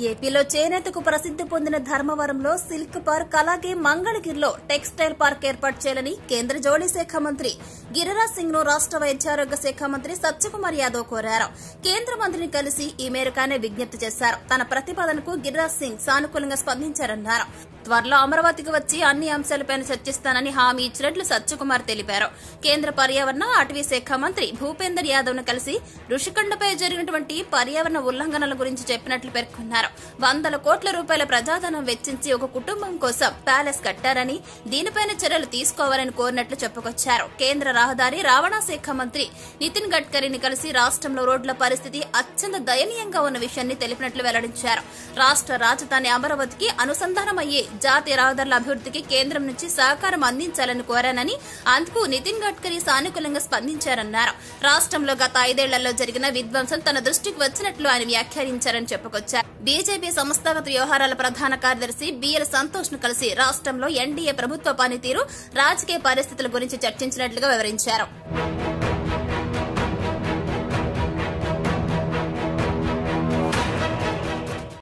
ఏపీలో చేనేతకు ప్రసిద్ది పొందిన ధర్మవరంలో సిల్క్ పార్క్ అలాగే మంగళగిరిలో టెక్స్టైల్ పార్క్ ఏర్పాటు చేయాలని కేంద్ర జౌళి శాఖ మంత్రి గిరిరాజ్ సింగ్ ను రాష్ట వైద్యారోగ్య శాఖ మంత్రి సత్యకుమార్ యాదవ్ కోరారు. కేంద్ర మంత్రిని కలిసి ఈ మేరకు ఆయన విజ్ఞప్తి చేశారు. తన ప్రతిపాదనకు గిరిరాజ్ సింగ్ సానుకూలంగా స్పందించారన్నారు. త్వరలో అమరావతికి వచ్చి అన్ని అంశాలపై చర్చిస్తానని హామీ ఇచ్చినట్లు సత్యకుమార్ తెలిపారు. కేంద్ర పర్యావరణ అటవీ శాఖ మంత్రి భూపేందర్ యాదవ్ ను కలిసి రుషికొండపై జరిగినటువంటి పర్యావరణ ఉల్లంఘనల గురించి చెప్పినట్లు పేర్కొన్నారు. 100 కోట్ల రూపాయల ప్రజాధనం వెచ్చించి ఒక కుటుంబం కోసం ప్యాలెస్ కట్టారని దీనిపైన చర్యలు తీసుకోవాలని కోరినట్లు చెప్పుకొచ్చారు. కేంద్ర రహదారి రవాణా శాఖ మంత్రి నితిన్ గడ్కరీని కలిసి రాష్ట్రంలో రోడ్ల పరిస్థితి అత్యంత దయనీయంగా ఉన్న విషయాన్ని తెలిపినట్లు వెల్లడించారు. రాష్ట్ర రాజధాని అమరావతికి అనుసంధానమయ్యే జాతీయ రహదారుల అభివృద్ధికి కేంద్రం నుంచి సహకారం అందించాలని కోరానని అందుకు నితిన్ గడ్కరీ సానుకూలంగా స్పందించారన్నారు. రాష్ట్రంలో గత 5 ఏళ్లలో జరిగిన విధ్వంసం తన దృష్టికి వచ్చినట్లు ఆయన వ్యాఖ్యానించారని చెప్పుకొచ్చారు. బీజేపీ సంస్థాగత వ్యవహారాల ప్రధాన కార్యదర్శి బిఎల్ సంతోష్ ను కలిసి రాష్ట్రంలో ఎన్డీఏ ప్రభుత్వ పనితీరు, రాజకీయ పరిస్థితుల గురించి చర్చించినట్లుగా వివరించారు.